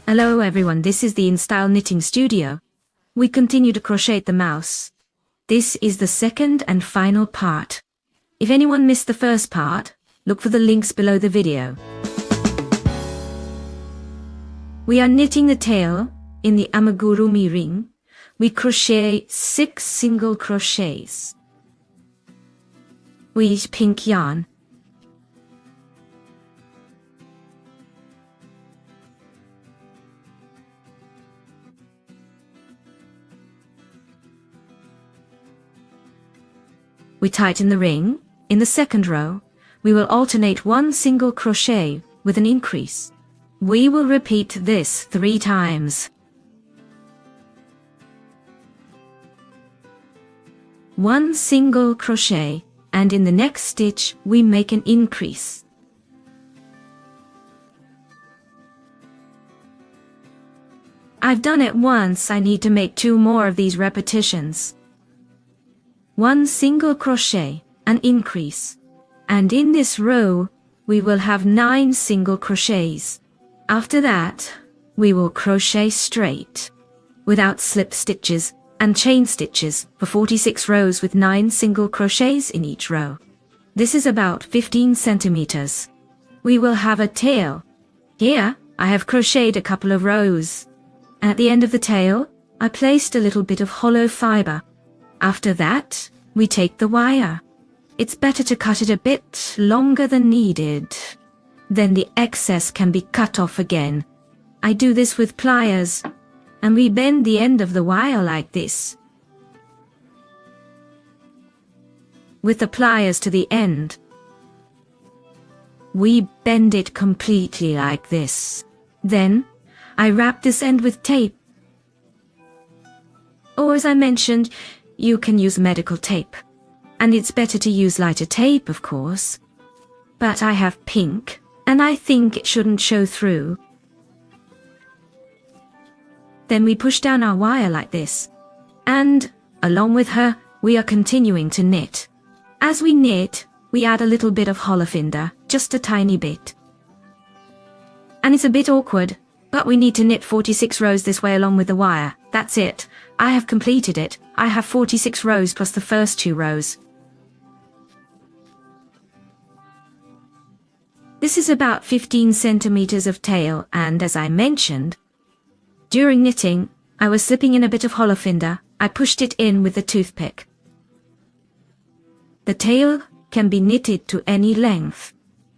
Hello everyone, this is the InStyle Knitting Studio. We continue to crochet the mouse. This is the second and final part. If anyone missed the first part, look for the links below the video. We are knitting the tail in the amigurumi ring. We crochet 6 single crochets. We use pink yarn. We tighten the ring. In the second row, we will alternate 1 single crochet with an increase. We will repeat this 3 times. 1 single crochet, and in the next stitch we make an increase. I've done it once, I need to make 2 more of these repetitions. 1 single crochet, an increase, and in this row we will have 9 single crochets. After that, we will crochet straight, without slip stitches and chain stitches, for 46 rows with 9 single crochets in each row. This is about 15 centimeters. We will have a tail. Here, I have crocheted a couple of rows. At the end of the tail, I placed a little bit of hollow fiber. After that, we take the wire. It's better to cut it a bit longer than needed. Then the excess can be cut off again. I do this with pliers, and we bend the end of the wire like this. With the pliers to the end, we bend it completely like this. Then, I wrap this end with tape. Or as I mentioned, you can use medical tape. And it's better to use lighter tape, of course. But I have pink, and I think it shouldn't show through. Then we push down our wire like this. And, along with her, we are continuing to knit. As we knit, we add a little bit of holofinder, just a tiny bit. And it's a bit awkward, but we need to knit 46 rows this way along with the wire. That's it. I have completed it. I have 46 rows plus the first 2 rows. This is about 15 centimeters of tail, and as I mentioned, during knitting, I was slipping in a bit of holofinder. I pushed it in with the toothpick. The tail can be knitted to any length.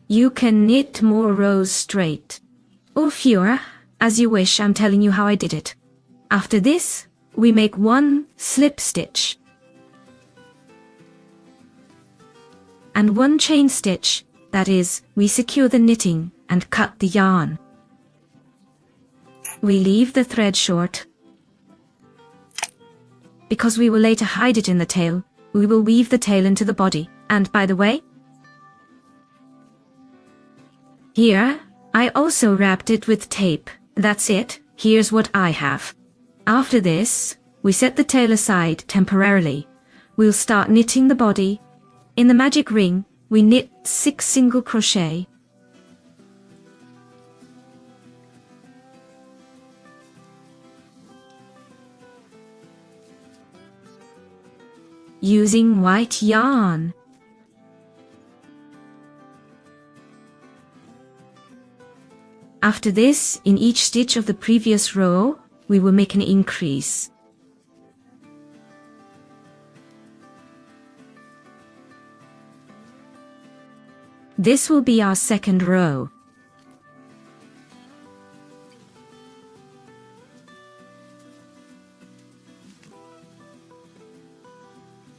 You can knit more rows straight, or fewer, as you wish. I'm telling you how I did it. After this, we make 1 slip stitch and 1 chain stitch, that is, we secure the knitting and cut the yarn. We leave the thread short. Because we will later hide it in the tail, we will weave the tail into the body. And by the way, here, I also wrapped it with tape. That's it. Here's what I have. After this, we set the tail aside temporarily. We'll start knitting the body. In the magic ring, we knit 6 single crochet. Using white yarn. After this, in each stitch of the previous row, we will make an increase. This will be our second row.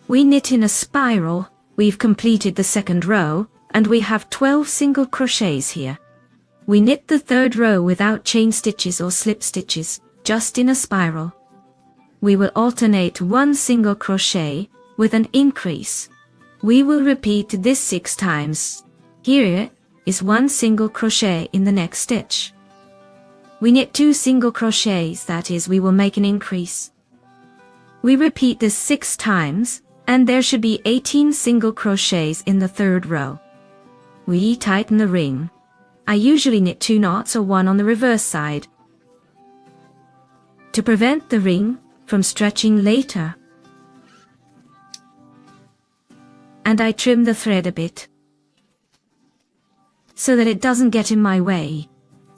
We knit in a spiral. We've completed the second row, and we have 12 single crochets here. We knit the third row without chain stitches or slip stitches, just in a spiral. We will alternate 1 single crochet with an increase. We will repeat this 6 times. Here is 1 single crochet in the next stitch. We knit 2 single crochets, that is, we will make an increase. We repeat this 6 times, and there should be 18 single crochets in the third row. We tighten the ring. I usually knit 2 knots or 1 on the reverse side. to prevent the ring from stretching later. And I trim the thread a bit so that it doesn't get in my way.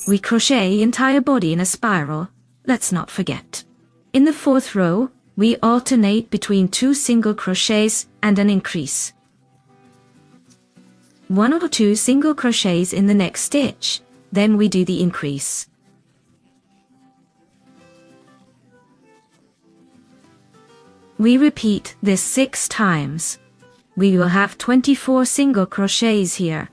We crochet entire body in a spiral, let's not forget. In the 4th row, we alternate between 2 single crochets and an increase. 1 or 2 single crochets in the next stitch, then we do the increase. We repeat this 6 times. We will have 24 single crochets here.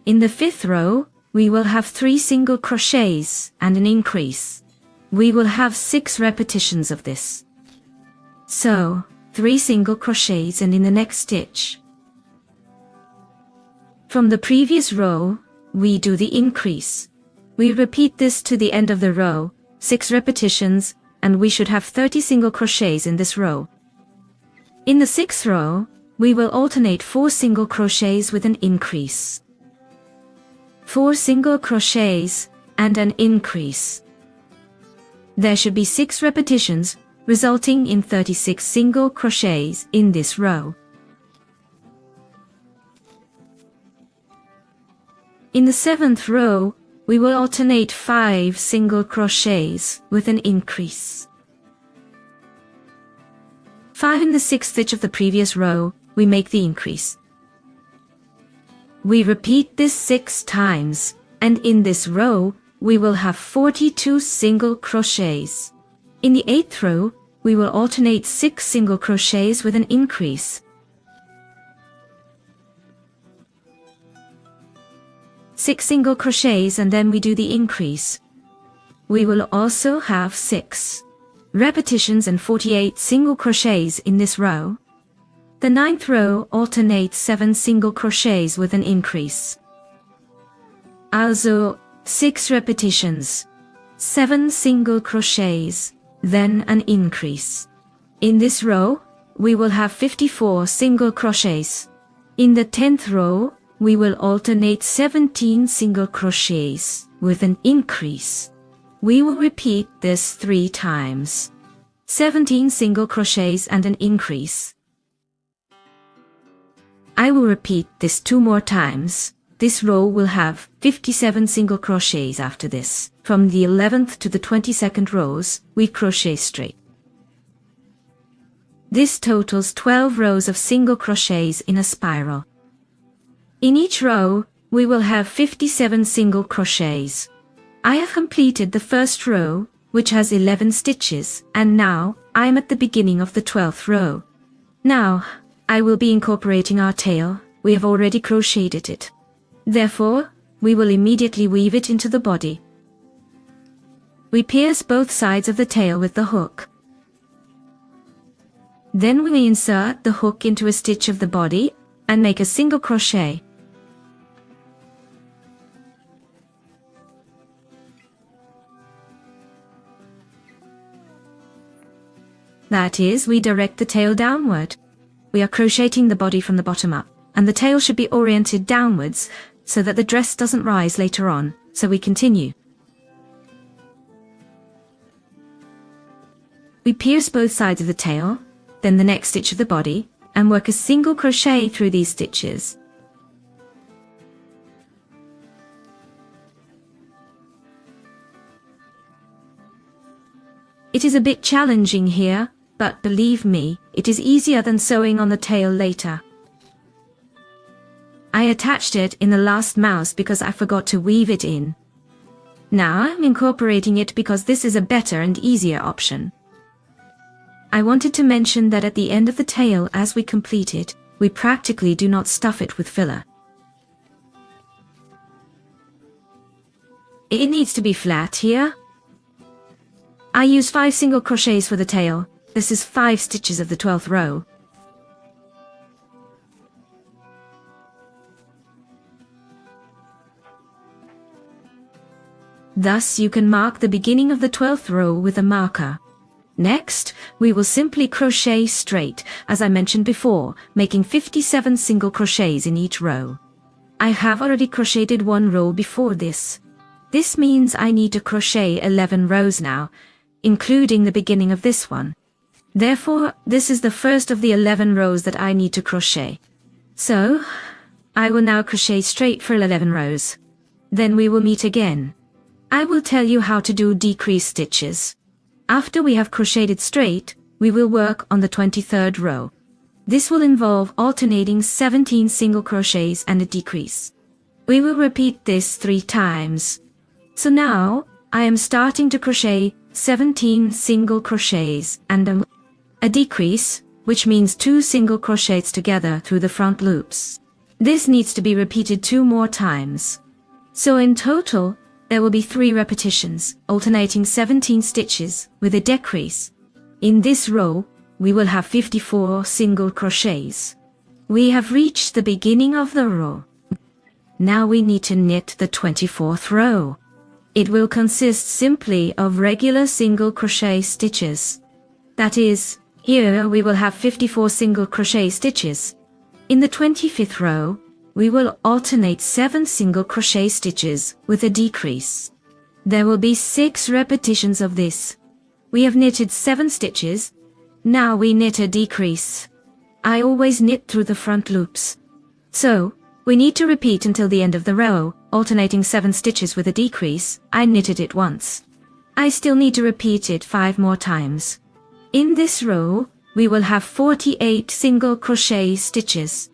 In the 5th row, we will have 3 single crochets and an increase. We will have 6 repetitions of this. So, 3 single crochets and in the next stitch. From the previous row, we do the increase. We repeat this to the end of the row, 6 repetitions, and we should have 30 single crochets in this row. In the 6th row, we will alternate 4 single crochets with an increase. 4 single crochets and an increase. There should be 6 repetitions, resulting in 36 single crochets in this row. In the 7th row, we will alternate 5 single crochets with an increase. 5 in the 6th stitch of the previous row, we make the increase. We repeat this 6 times, and in this row, we will have 42 single crochets. In the 8th row, we will alternate 6 single crochets with an increase. 6 single crochets and then we do the increase. We will also have 6 repetitions and 48 single crochets in this row. The 9th row alternates 7 single crochets with an increase. Also, 6 repetitions, 7 single crochets, then an increase. In this row, we will have 54 single crochets. In the 10th row, we will alternate 17 single crochets with an increase. We will repeat this 3 times. 17 single crochets and an increase. I will repeat this 2 more times. This row will have 57 single crochets after this. From the 11th to the 22nd rows, we crochet straight. This totals 12 rows of single crochets in a spiral. In each row, we will have 57 single crochets. I have completed the first row, which has 11 stitches, and now I am at the beginning of the 12th row. Now, I will be incorporating our tail. We have already crocheted it. Therefore, we will immediately weave it into the body. We pierce both sides of the tail with the hook. Then we insert the hook into a stitch of the body and make a single crochet. That is, we direct the tail downward. We are crocheting the body from the bottom up, and the tail should be oriented downwards so that the dress doesn't rise later on, so we continue. We pierce both sides of the tail, then the next stitch of the body, and work a single crochet through these stitches. It is a bit challenging here, but believe me, it is easier than sewing on the tail later. I attached it in the last mouse because I forgot to weave it in. Now I'm incorporating it because this is a better and easier option. I wanted to mention that at the end of the tail, as we complete it, we practically do not stuff it with filler. It needs to be flat here. I use 5 single crochets for the tail. This is 5 stitches of the 12th row. Thus you can mark the beginning of the 12th row with a marker. Next, we will simply crochet straight, as I mentioned before, making 57 single crochets in each row. I have already crocheted 1 row before this. This means I need to crochet 11 rows now. including the beginning of this one. Therefore, this is the first of the 11 rows that I need to crochet. So, I will now crochet straight for 11 rows. Then we will meet again. I will tell you how to do decrease stitches. After we have crocheted straight, we will work on the 23rd row. This will involve alternating 17 single crochets and a decrease. We will repeat this 3 times. So now, I am starting to crochet 17 single crochets and a decrease, which means 2 single crochets together through the front loops. This needs to be repeated 2 more times. So in total, there will be 3 repetitions, alternating 17 stitches with a decrease. In this row, we will have 54 single crochets. We have reached the beginning of the row. Now we need to knit the 24th row. It will consist simply of regular single crochet stitches. That is, here we will have 54 single crochet stitches. In the 25th row, we will alternate 7 single crochet stitches with a decrease. There will be 6 repetitions of this. We have knitted 7 stitches. Now we knit a decrease. I always knit through the front loops. So, we need to repeat until the end of the row, alternating 7 stitches with a decrease. I knitted it once. I still need to repeat it 5 more times. In this row, we will have 48 single crochet stitches.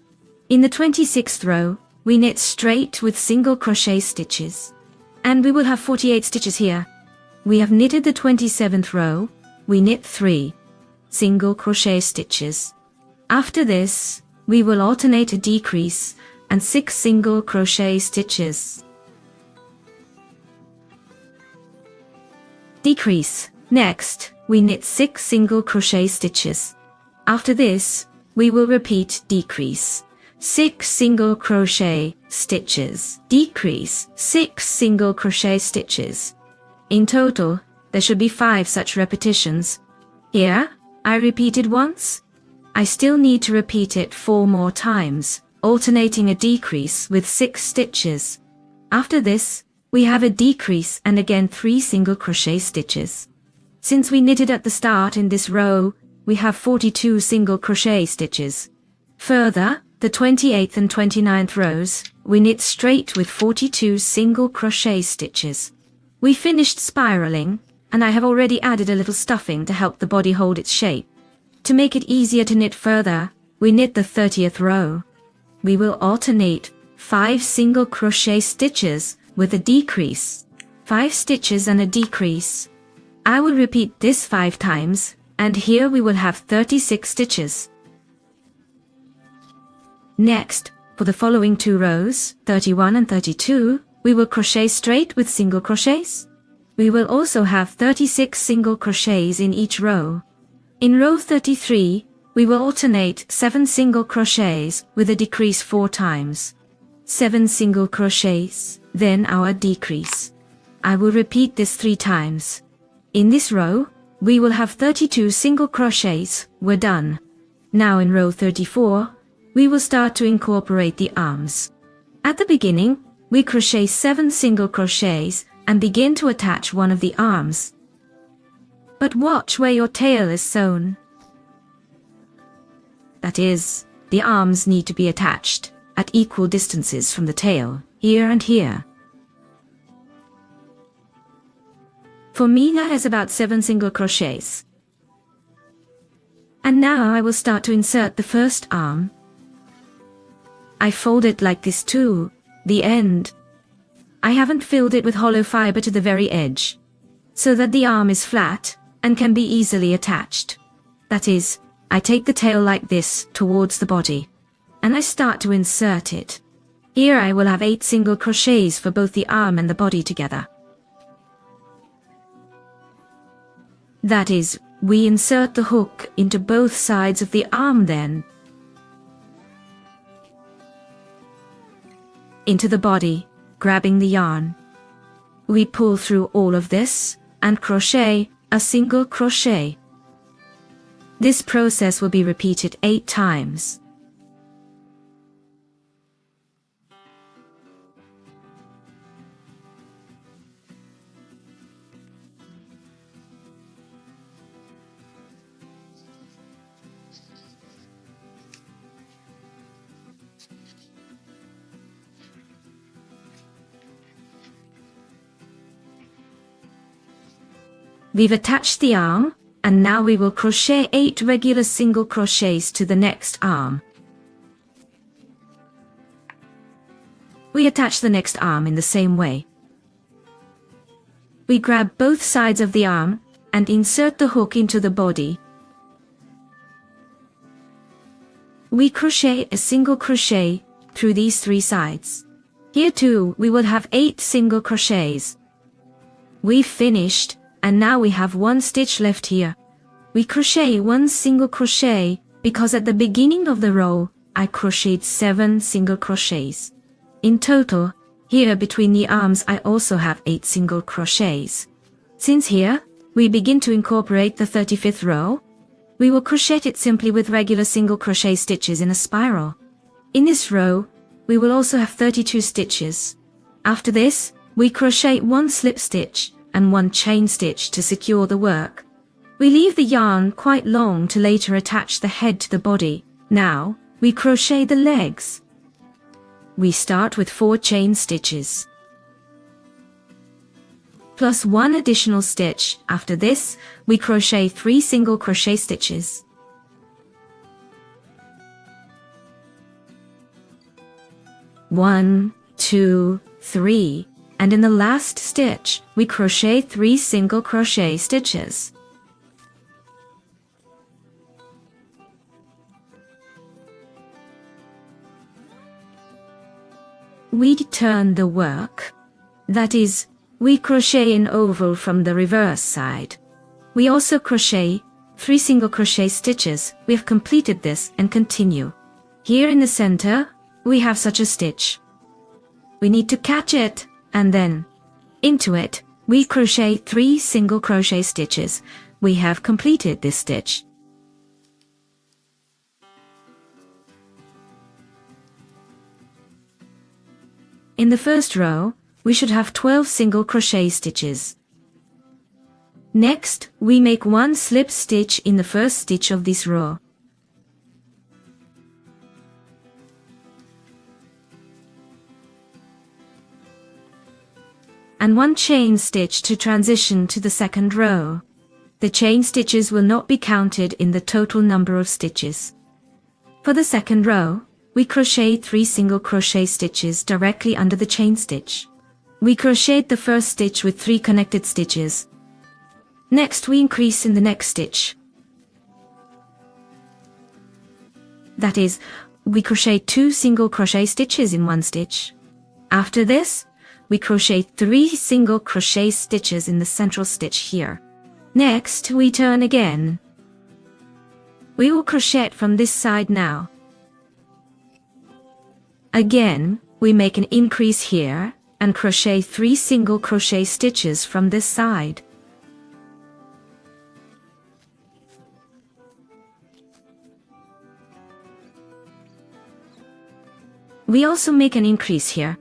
In the 26th row, we knit straight with single crochet stitches. And we will have 48 stitches here. We have knitted the 27th row. We knit 3 single crochet stitches. After this, we will alternate a decrease and 6 single crochet stitches. Decrease. Next, we knit 6 single crochet stitches. After this, we will repeat decrease. 6 single crochet stitches. Decrease. 6 single crochet stitches. In total, there should be 5 such repetitions. Here, I repeated once. I still need to repeat it 4 more times, alternating a decrease with 6 stitches. After this, we have a decrease and again 3 single crochet stitches. Since we knitted at the start in this row, we have 42 single crochet stitches. Further, the 28th and 29th rows, we knit straight with 42 single crochet stitches. We finished spiraling, and I have already added a little stuffing to help the body hold its shape. To make it easier to knit further, we knit the 30th row. We will alternate 5 single crochet stitches with a decrease. 5 stitches and a decrease. I will repeat this 5 times, and here we will have 36 stitches. Next, for the following 2 rows, 31 and 32, we will crochet straight with single crochets. We will also have 36 single crochets in each row. In row 33, we will alternate 7 single crochets with a decrease 4 times. 7 single crochets, then our decrease. I will repeat this 3 times. In this row, we will have 32 single crochets. We're done. Now in row 34, we will start to incorporate the arms. At the beginning, we crochet 7 single crochets and begin to attach one of the arms. But watch where your tail is sewn. That is, the arms need to be attached at equal distances from the tail, here and here. For me, that is about 7 single crochets. And now I will start to insert the first arm. I fold it like this too, the end. I haven't filled it with hollow fiber to the very edge, so that the arm is flat and can be easily attached. That is, I take the tail like this towards the body, and I start to insert it. Here I will have 8 single crochets for both the arm and the body together. That is, we insert the hook into both sides of the arm then. Into the body, grabbing the yarn. We pull through all of this, and crochet a single crochet. This process will be repeated 8 times. We've attached the arm, and now we will crochet 8 regular single crochets to the next arm. We attach the next arm in the same way. We grab both sides of the arm and insert the hook into the body. We crochet a single crochet through these 3 sides. Here too, we will have 8 single crochets. We've finished, and now we have 1 stitch left here. We crochet 1 single crochet because at the beginning of the row, I crocheted 7 single crochets. In total, here between the arms I also have 8 single crochets. Since here, we begin to incorporate the 35th row, we will crochet it simply with regular single crochet stitches in a spiral. In this row, we will also have 32 stitches. After this, we crochet 1 slip stitch and 1 chain stitch to secure the work. We leave the yarn quite long to later attach the head to the body. Now, we crochet the legs. We start with 4 chain stitches, plus 1 additional stitch. After this, we crochet 3 single crochet stitches. One, 2, 3, and in the last stitch, we crochet 3 single crochet stitches. We turn the work. That is, we crochet an oval from the reverse side. We also crochet 3 single crochet stitches. We have completed this and continue. Here in the center, we have such a stitch. We need to catch it, and then into it, we crochet 3 single crochet stitches. We have completed this stitch. In the first row, we should have 12 single crochet stitches. Next, we make 1 slip stitch in the first stitch of this row. And 1 chain stitch to transition to the second row. The chain stitches will not be counted in the total number of stitches. For the second row, we crochet 3 single crochet stitches directly under the chain stitch. We crocheted the first stitch with 3 connected stitches. Next, we increase in the next stitch. That is, we crochet 2 single crochet stitches in 1 stitch. After this, we crochet 3 single crochet stitches in the central stitch here. Next, we turn again. We will crochet from this side now. Again, we make an increase here and crochet 3 single crochet stitches from this side. We also make an increase here.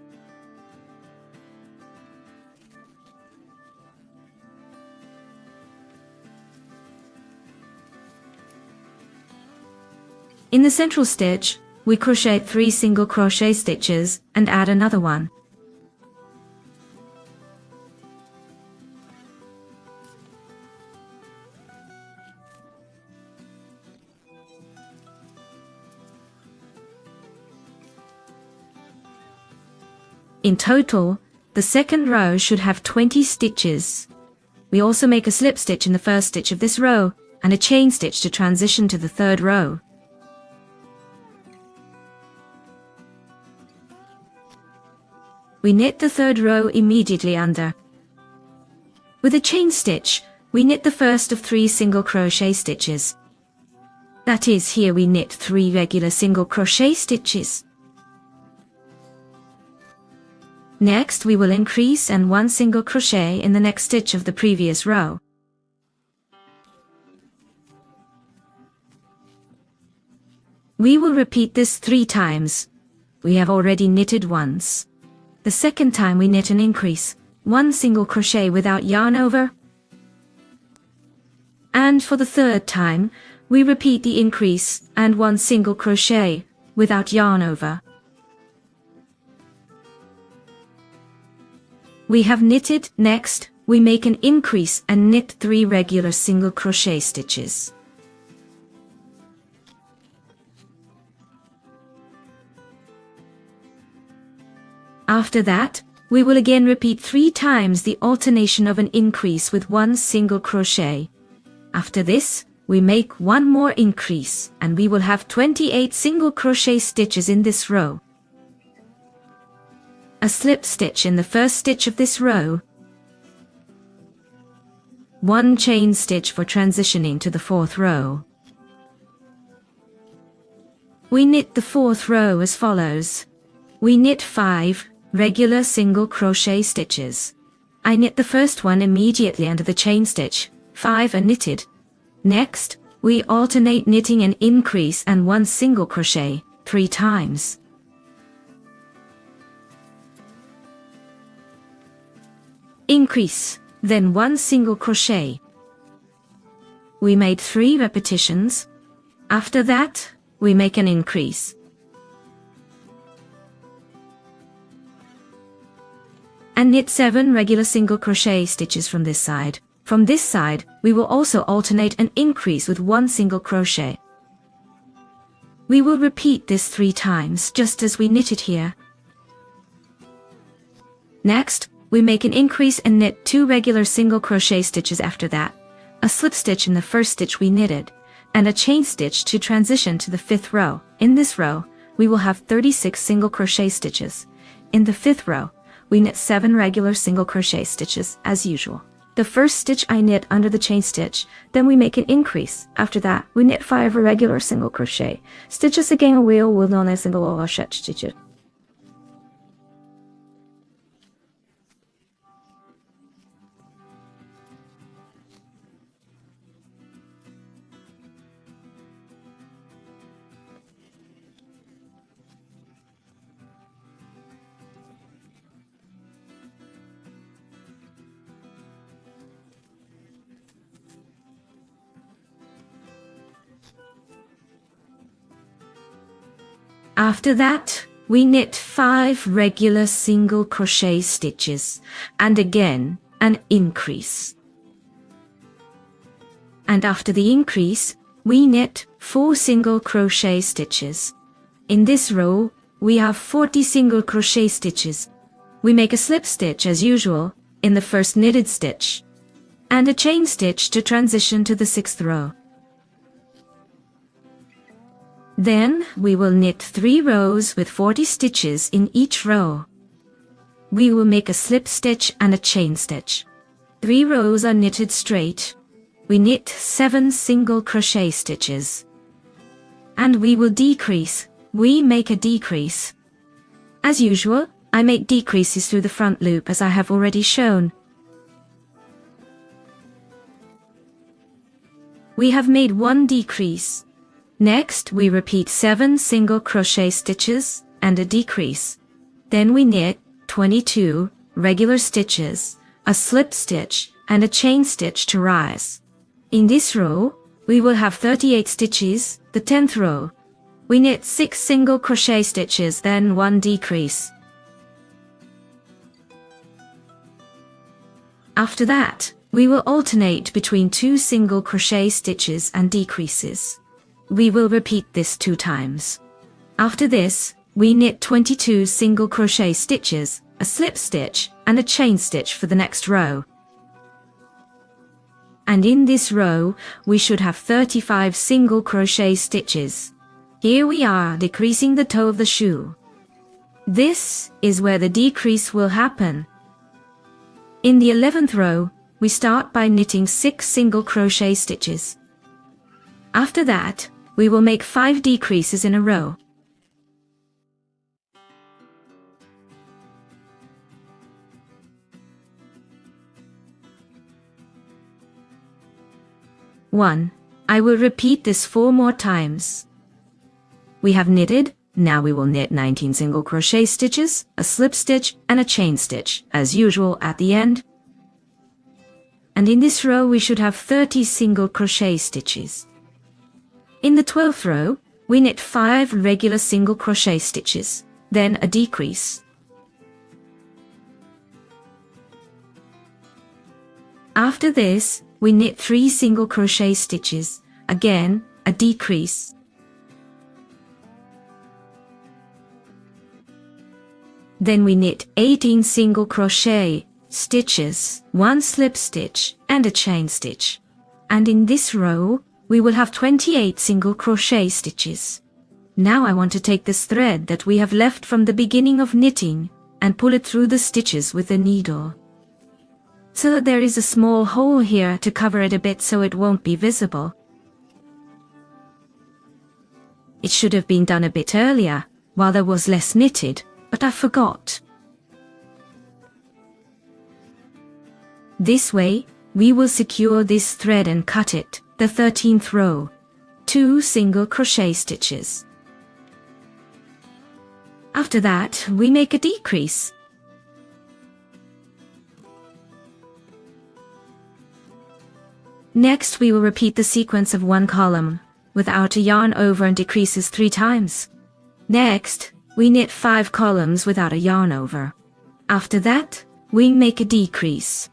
In the central stitch, we crochet 3 single crochet stitches and add another one. In total, the second row should have 20 stitches. We also make a slip stitch in the first stitch of this row and a chain stitch to transition to the third row. We knit the third row immediately under. With a chain stitch, we knit the first of 3 single crochet stitches. That is, here we knit 3 regular single crochet stitches. Next, we will increase and 1 single crochet in the next stitch of the previous row. We will repeat this 3 times. We have already knitted once. The second time we knit an increase, 1 single crochet without yarn over. And for the third time, we repeat the increase and 1 single crochet without yarn over. We have knitted. Next, we make an increase and knit 3 regular single crochet stitches. After that, we will again repeat 3 times the alternation of an increase with 1 single crochet. After this, we make 1 more increase and we will have 28 single crochet stitches in this row. A slip stitch in the first stitch of this row, 1 chain stitch for transitioning to the 4th row. We knit the 4th row as follows. We knit 5 regular single crochet stitches. I knit the first one immediately under the chain stitch, 5 are knitted. Next, we alternate knitting an increase and 1 single crochet 3 times. Increase, then 1 single crochet. We made 3 repetitions. After that, we make an increase. And knit 7 regular single crochet stitches from this side. From this side, we will also alternate an increase with 1 single crochet. We will repeat this 3 times, just as we knitted here. Next, we make an increase and knit 2 regular single crochet stitches after that, a slip stitch in the first stitch we knitted, and a chain stitch to transition to the 5th row. In this row, we will have 36 single crochet stitches. In the 5th row, we knit 7 regular single crochet stitches as usual. The first stitch I knit under the chain stitch, then we make an increase. After that, we knit 5 regular single crochet stitches again. We will knit a single crochet stitch. After that, we knit 5 regular single crochet stitches, and again an increase. And after the increase, we knit 4 single crochet stitches. In this row, we have 40 single crochet stitches. We make a slip stitch as usual in the first knitted stitch, and a chain stitch to transition to the 6th row. Then we will knit 3 rows with 40 stitches in each row. We will make a slip stitch and a chain stitch. 3 rows are knitted straight. We knit 7 single crochet stitches. And we will decrease. We make a decrease. As usual, I make decreases through the front loop as I have already shown. We have made 1 decrease. Next, we repeat 7 single crochet stitches and a decrease. Then we knit 22 regular stitches, a slip stitch, and a chain stitch to rise. In this row, we will have 38 stitches. The 10th row, we knit 6 single crochet stitches, then 1 decrease. After that, we will alternate between 2 single crochet stitches and decreases. We will repeat this 2 times. After this, we knit 22 single crochet stitches, a slip stitch, and a chain stitch for the next row. And in this row, we should have 35 single crochet stitches. Here we are decreasing the toe of the shoe. This is where the decrease will happen. In the 11th row, we start by knitting 6 single crochet stitches. After that, we will make 5 decreases in a row. I will repeat this 4 more times. We have knitted, now we will knit 19 single crochet stitches, a slip stitch, and a chain stitch, as usual at the end. And in this row we should have 30 single crochet stitches. In the 12th row, we knit 5 regular single crochet stitches, then a decrease. After this, we knit 3 single crochet stitches, again, a decrease. Then we knit 18 single crochet stitches, 1 slip stitch, and a chain stitch. And in this row, we will have 28 single crochet stitches. Now I want to take this thread that we have left from the beginning of knitting and pull it through the stitches with the needle, so that there is a small hole here to cover it a bit so it won't be visible. It should have been done a bit earlier, while there was less knitted, but I forgot. This way, we will secure this thread and cut it, the 13th row, 2 single crochet stitches. After that, we make a decrease. Next, we will repeat the sequence of 1 column, without a yarn over and decreases 3 times. Next, we knit 5 columns without a yarn over. After that, we make a decrease.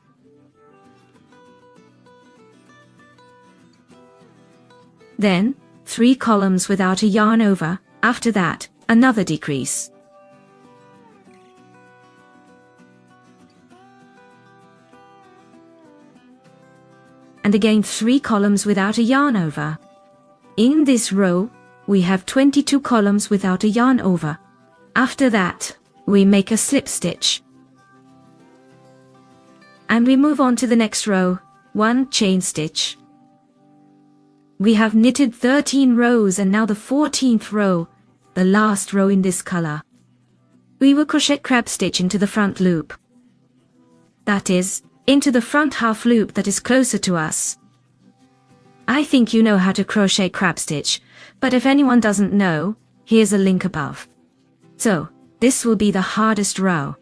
Then, 3 columns without a yarn over. After that, another decrease. And again 3 columns without a yarn over. In this row, we have 22 columns without a yarn over. After that, we make a slip stitch. And we move on to the next row, 1 chain stitch. We have knitted 13 rows and now the 14th row, the last row in this color. We will crochet crab stitch into the front loop. That is, into the front half loop that is closer to us. I think you know how to crochet crab stitch, but if anyone doesn't know, here's a link above. So, this will be the hardest row.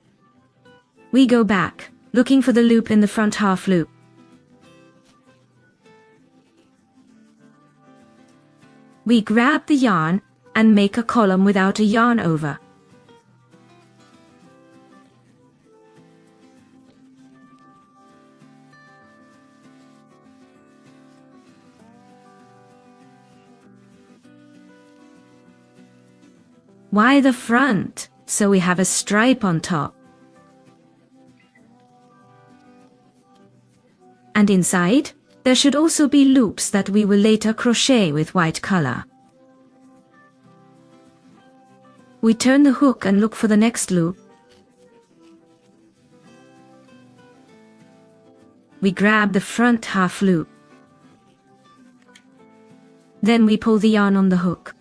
We go back, looking for the loop in the front half loop. We grab the yarn and make a column without a yarn over. Why the front? So we have a stripe on top. And inside, there should also be loops that we will later crochet with white color. We turn the hook and look for the next loop. We grab the front half loop. Then we pull the yarn on the hook.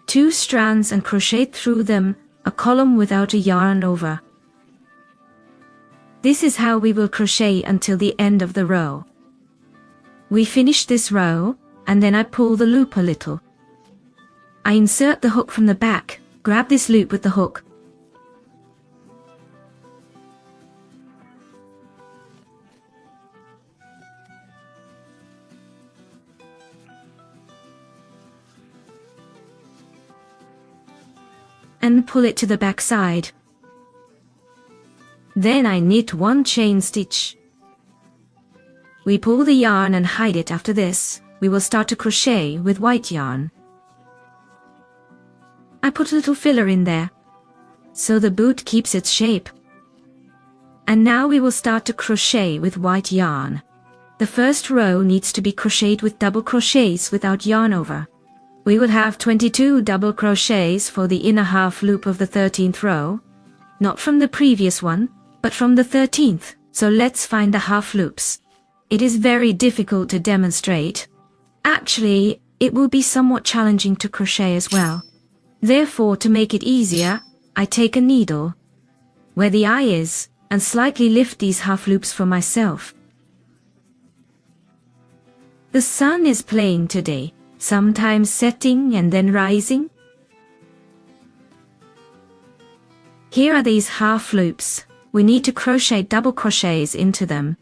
2 strands and crochet through them, a column without a yarn over. This is how we will crochet until the end of the row. We finish this row, and then I pull the loop a little. I insert the hook from the back, grab this loop with the hook. And pull it to the back side. Then I knit 1 chain stitch. We pull the yarn and hide it. After this, we will start to crochet with white yarn. I put a little filler in there, so the boot keeps its shape. And now we will start to crochet with white yarn. The first row needs to be crocheted with double crochets without yarn over. We will have 22 double crochets for the inner half loop of the 13th row, not from the previous one, but from the 13th, so let's find the half loops. It is very difficult to demonstrate. Actually, it will be somewhat challenging to crochet as well. Therefore, to make it easier, I take a needle, where the eye is, and slightly lift these half loops for myself. The sun is playing today, sometimes setting and then rising. Here are these half loops. We need to crochet double crochets into them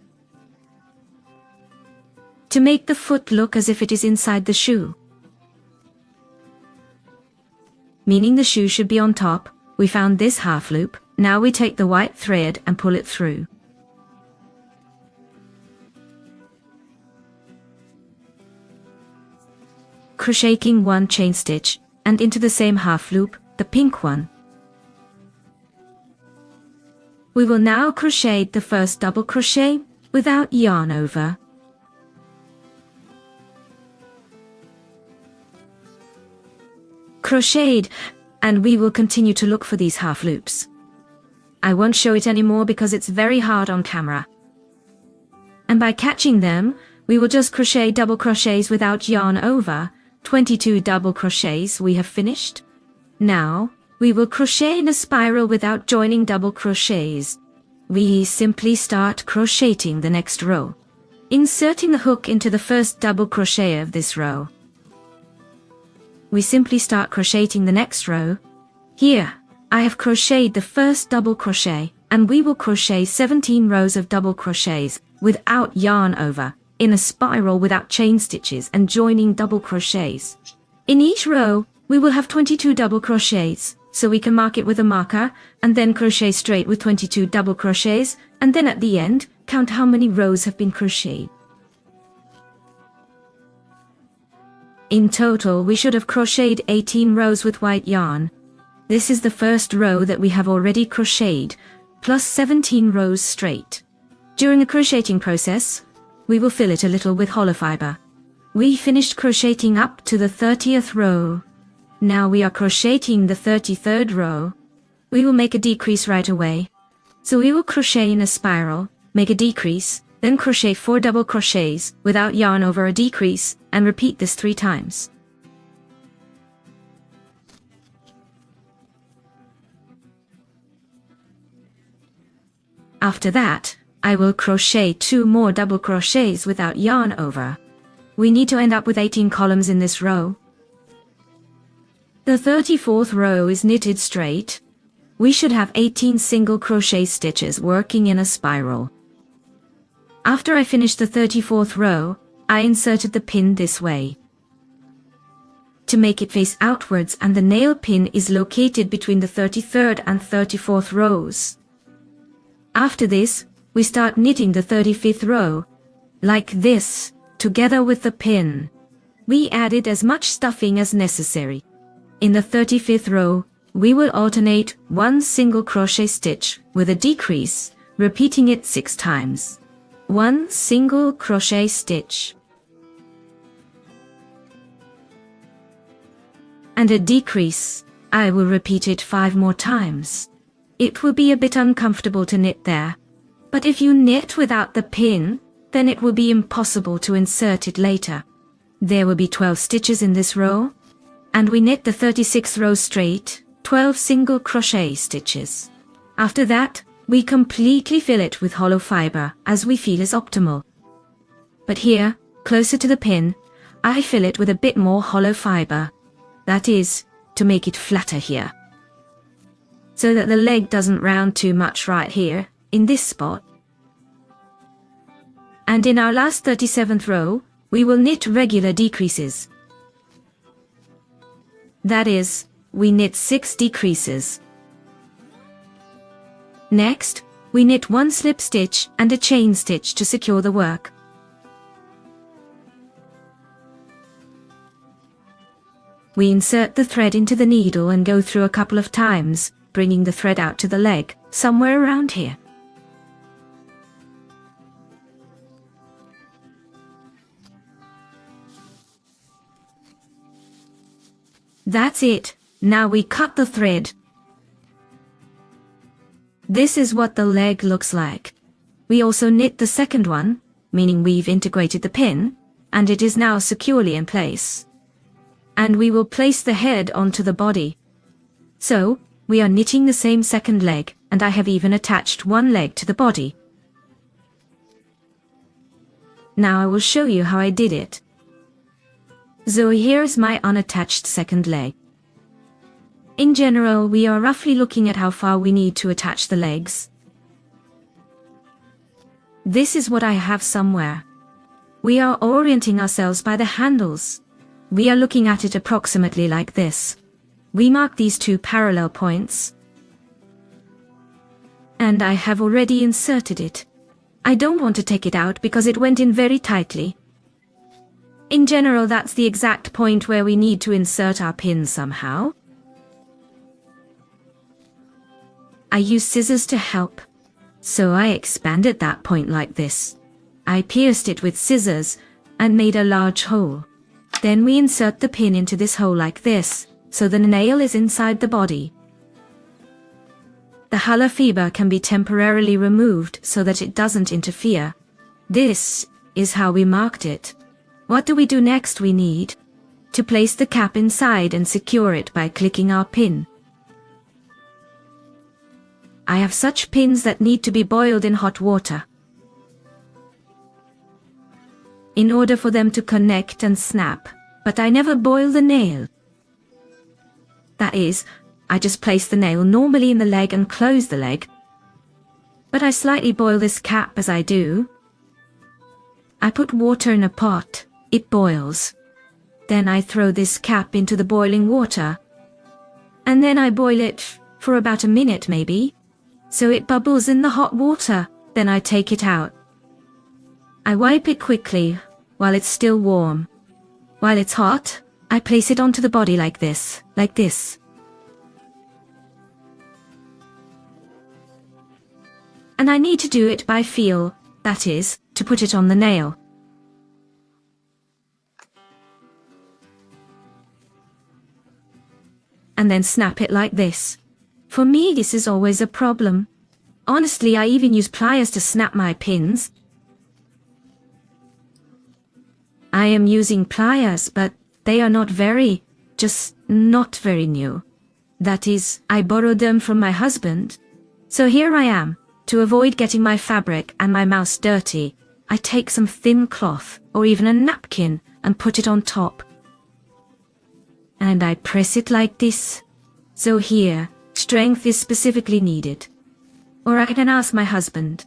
to make the foot look as if it is inside the shoe. Meaning the shoe should be on top. We found this half loop. Now we take the white thread and pull it through. crocheting one chain stitch, and into the same half loop, the pink one. We will now crochet the first double crochet without yarn over. Crocheted, and we will continue to look for these half loops. I won't show it anymore because it's very hard on camera. And by catching them, we will just crochet double crochets without yarn over. 22 double crochets we have finished. Now, we will crochet in a spiral without joining double crochets. We simply start crocheting the next row, inserting the hook into the first double crochet of this row. We simply start crocheting the next row. Here, I have crocheted the first double crochet, and we will crochet 17 rows of double crochets without yarn over, in a spiral without chain stitches and joining double crochets. In each row, we will have 22 double crochets, so we can mark it with a marker, and then crochet straight with 22 double crochets, and then at the end, count how many rows have been crocheted. In total, we should have crocheted 18 rows with white yarn. This is the first row that we have already crocheted, plus 17 rows straight. During the crocheting process, we will fill it a little with hollow fiber. We finished crocheting up to the 30th row. Now we are crocheting the 33rd row. We will make a decrease right away. So we will crochet in a spiral, make a decrease, then crochet 4 double crochets without yarn over a decrease, and repeat this 3 times. After that, I will crochet 2 more double crochets without yarn over. We need to end up with 18 columns in this row. The 34th row is knitted straight. We should have 18 single crochet stitches working in a spiral. After I finished the 34th row, I inserted the pin this way, to make it face outwards, and the nail pin is located between the 33rd and 34th rows. After this, we start knitting the 35th row, like this, together with the pin. We added as much stuffing as necessary. In the 35th row, we will alternate 1 single crochet stitch with a decrease, repeating it 6 times. 1 single crochet stitch, and a decrease. I will repeat it 5 more times. It will be a bit uncomfortable to knit there, but if you knit without the pin, then it will be impossible to insert it later. There will be 12 stitches in this row, and we knit the 36th row straight, 12 single crochet stitches. After that, we completely fill it with hollow fiber as we feel is optimal. But here, closer to the pin, I fill it with a bit more hollow fiber. That is, to make it flatter here, so that the leg doesn't round too much right here, in this spot. And in our last 37th row, we will knit regular decreases. That is, we knit 6 decreases. Next, we knit 1 slip stitch and a chain stitch to secure the work. We insert the thread into the needle and go through a couple of times, bringing the thread out to the leg, somewhere around here. That's it. Now we cut the thread. This is what the leg looks like. We also knit the second one, meaning we've integrated the pin, and it is now securely in place. And we will place the head onto the body. So, we are knitting the same second leg, and I have even attached one leg to the body. Now I will show you how I did it. So here is my unattached second leg. In general, we are roughly looking at how far we need to attach the legs. This is what I have somewhere. We are orienting ourselves by the handles. We are looking at it approximately like this. We mark these 2 parallel points. And I have already inserted it. I don't want to take it out because it went in very tightly. In general, that's the exact point where we need to insert our pin somehow. I use scissors to help, so I expanded that point like this. I pierced it with scissors and made a large hole. Then we insert the pin into this hole like this, so the nail is inside the body. The huller fiber can be temporarily removed so that it doesn't interfere. This is how we marked it. What do we do next? We need to place the cap inside and secure it by clicking our pin. I have such pins that need to be boiled in hot water in order for them to connect and snap, but I never boil the nail. That is, I just place the nail normally in the leg and close the leg, but I slightly boil this cap as I do. I put water in a pot, it boils. Then I throw this cap into the boiling water, and then I boil it for about a minute maybe, so it bubbles in the hot water. Then I take it out. I wipe it quickly while it's still warm. While it's hot, I place it onto the body like this, And I need to do it by feel, that is, to put it on the nail. And then snap it like this. For me, this is always a problem. Honestly, I even use pliers to snap my pins. I am using pliers, but they are not very new. That is, I borrowed them from my husband. So here I am. To avoid getting my fabric and my mouse dirty, I take some thin cloth or even a napkin and put it on top. And I press it like this. So here, strength is specifically needed. Or I can ask my husband.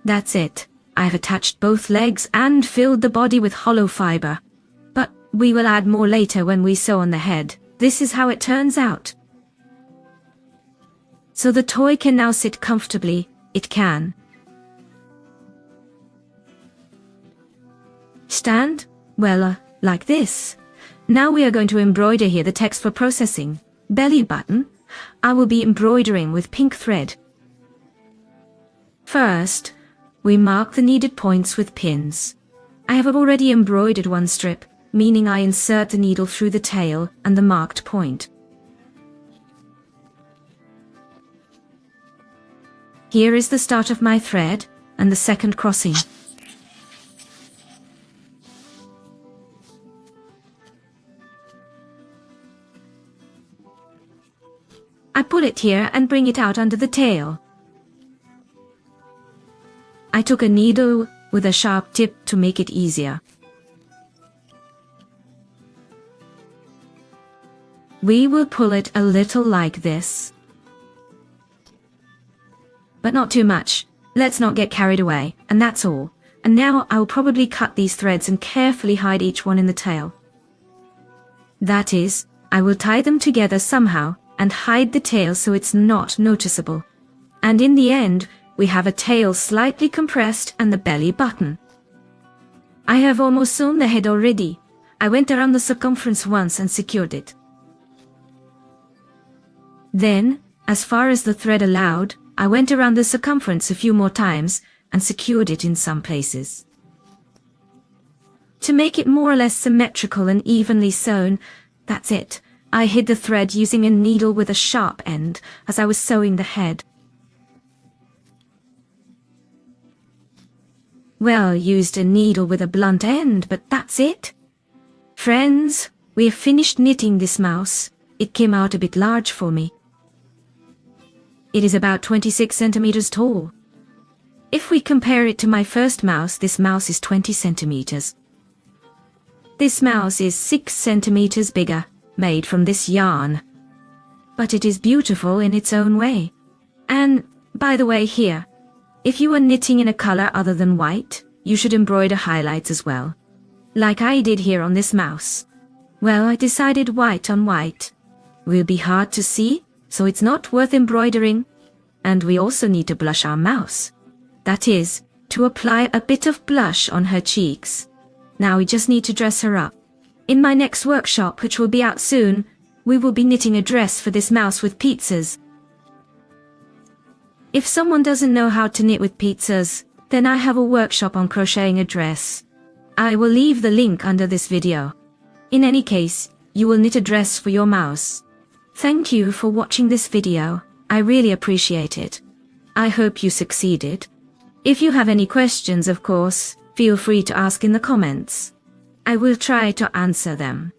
That's it. I've attached both legs and filled the body with hollow fiber. But we will add more later when we sew on the head. This is how it turns out. So the toy can now sit comfortably. It can stand, well, like this. Now we are going to embroider here the text for processing. Belly button. I will be embroidering with pink thread. First, we mark the needed points with pins. I have already embroidered one strip, meaning I insert the needle through the tail and the marked point. Here is the start of my thread and the second crossing. I pull it here and bring it out under the tail. I took a needle with a sharp tip to make it easier. We will pull it a little like this. But not too much. Let's not get carried away, and that's all. And now I will probably cut these threads and carefully hide each one in the tail. That is, I will tie them together somehow and hide the tail so it's not noticeable. And in the end, we have a tail slightly compressed and the belly button. I have almost sewn the head already. I went around the circumference once and secured it. Then, as far as the thread allowed, I went around the circumference a few more times and secured it in some places. To make it more or less symmetrical and evenly sewn, that's it. I hid the thread using a needle with a sharp end as I was sewing the head. Well, used a needle with a blunt end, but that's it. Friends, we have finished knitting this mouse. It came out a bit large for me. It is about 26 centimeters tall. If we compare it to my first mouse, this mouse is 20 centimeters. This mouse is 6 centimeters bigger, made from this yarn. But it is beautiful in its own way. And, by the way, here, if you are knitting in a color other than white, you should embroider highlights as well. Like I did here on this mouse. Well, I decided white on white will be hard to see, so it's not worth embroidering. And we also need to blush our mouse. That is, to apply a bit of blush on her cheeks. Now we just need to dress her up. In my next workshop, which will be out soon, we will be knitting a dress for this mouse with pizzas. If someone doesn't know how to knit with pizzas, then I have a workshop on crocheting a dress. I will leave the link under this video. In any case, you will knit a dress for your mouse. Thank you for watching this video, I really appreciate it. I hope you succeeded. If you have any questions, of course, feel free to ask in the comments. I will try to answer them.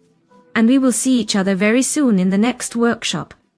And we will see each other very soon in the next workshop.